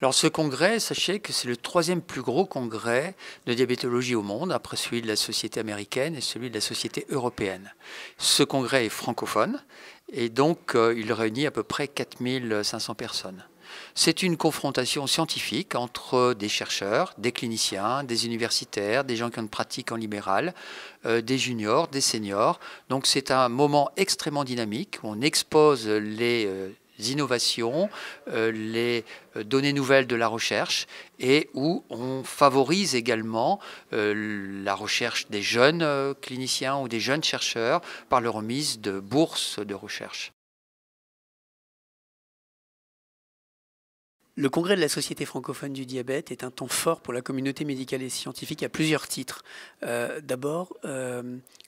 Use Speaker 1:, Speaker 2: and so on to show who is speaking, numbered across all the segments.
Speaker 1: Alors ce congrès, sachez que c'est le troisième plus gros congrès de diabétologie au monde, après celui de la Société américaine et celui de la Société européenne. Ce congrès est francophone et donc il réunit à peu près 4500 personnes. C'est une confrontation scientifique entre des chercheurs, des cliniciens, des universitaires, des gens qui ont une pratique en libéral, des juniors, des seniors. Donc c'est un moment extrêmement dynamique où on expose les innovations, les données nouvelles de la recherche et où on favorise également la recherche des jeunes cliniciens ou des jeunes chercheurs par la remise de bourses de recherche.
Speaker 2: Le congrès de la Société francophone du diabète est un temps fort pour la communauté médicale et scientifique à plusieurs titres. D'abord,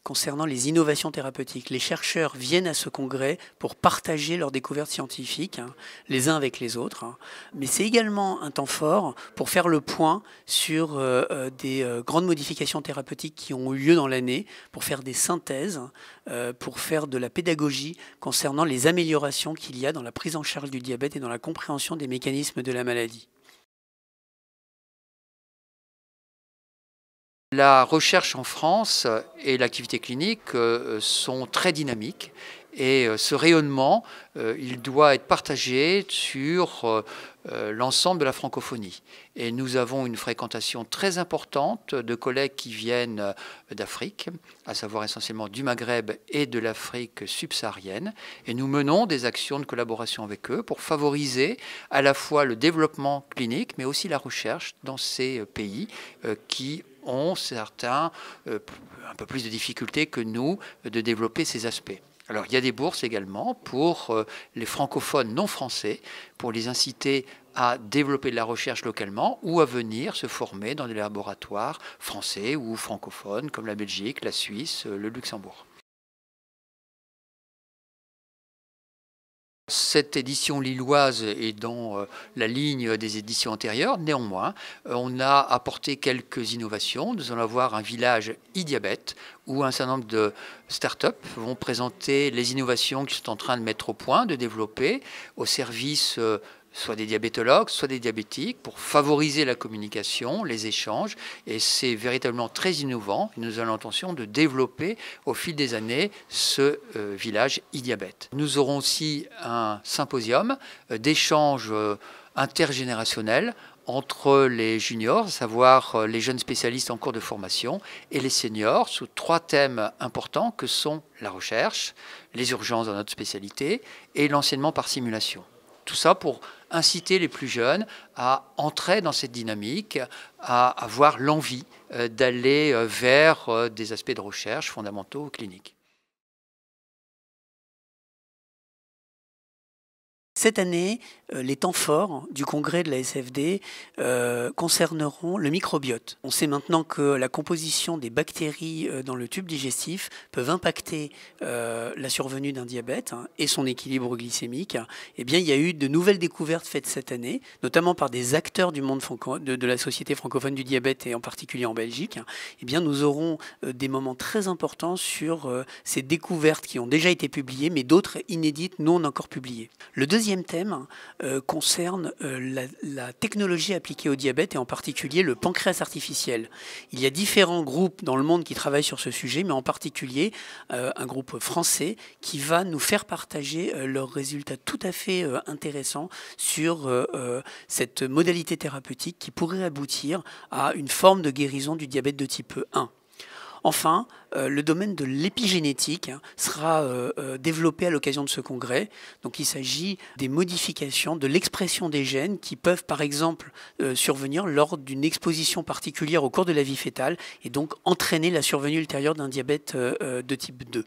Speaker 2: concernant les innovations thérapeutiques, les chercheurs viennent à ce congrès pour partager leurs découvertes scientifiques, les uns avec les autres. Mais c'est également un temps fort pour faire le point sur des grandes modifications thérapeutiques qui ont eu lieu dans l'année, pour faire des synthèses, pour faire de la pédagogie concernant les améliorations qu'il y a dans la prise en charge du diabète et dans la compréhension des mécanismes de la maladie.
Speaker 1: La recherche en France et l'activité clinique sont très dynamiques et ce rayonnement, il doit être partagé sur l'ensemble de la francophonie. Et nous avons une fréquentation très importante de collègues qui viennent d'Afrique, à savoir essentiellement du Maghreb et de l'Afrique subsaharienne. Et nous menons des actions de collaboration avec eux pour favoriser à la fois le développement clinique, mais aussi la recherche dans ces pays qui ont certains un peu plus de difficultés que nous de développer ces aspects. Alors il y a des bourses également pour les francophones non français, pour les inciter à développer de la recherche localement ou à venir se former dans des laboratoires français ou francophones comme la Belgique, la Suisse, le Luxembourg. Cette édition lilloise est dans la ligne des éditions antérieures. Néanmoins, on a apporté quelques innovations. Nous allons avoir un village e-diabète où un certain nombre de start-up vont présenter les innovations qu'ils sont en train de mettre au point, de développer au service soit des diabétologues, soit des diabétiques, pour favoriser la communication, les échanges. Et c'est véritablement très innovant. Nous avons l'intention de développer au fil des années ce village e-diabète. Nous aurons aussi un symposium d'échanges intergénérationnels entre les juniors, à savoir les jeunes spécialistes en cours de formation, et les seniors, sous 3 thèmes importants que sont la recherche, les urgences dans notre spécialité et l'enseignement par simulation. Tout ça pour inciter les plus jeunes à entrer dans cette dynamique, à avoir l'envie d'aller vers des aspects de recherche fondamentaux ou cliniques.
Speaker 2: Cette année, les temps forts du congrès de la SFD concerneront le microbiote. On sait maintenant que la composition des bactéries dans le tube digestif peuvent impacter la survenue d'un diabète et son équilibre glycémique. Eh bien, il y a eu de nouvelles découvertes faites cette année, notamment par des acteurs du monde de la Société francophone du diabète et en particulier en Belgique. Eh bien, nous aurons des moments très importants sur ces découvertes qui ont déjà été publiées, mais d'autres inédites non encore publiées. Le deuxième thème concerne la technologie appliquée au diabète et en particulier le pancréas artificiel. Il y a différents groupes dans le monde qui travaillent sur ce sujet, mais en particulier un groupe français qui va nous faire partager leurs résultats tout à fait intéressants sur cette modalité thérapeutique qui pourrait aboutir à une forme de guérison du diabète de type 1. Enfin, le domaine de l'épigénétique sera développé à l'occasion de ce congrès. Donc il s'agit des modifications de l'expression des gènes qui peuvent par exemple survenir lors d'une exposition particulière au cours de la vie fœtale et donc entraîner la survenue ultérieure d'un diabète de type 2.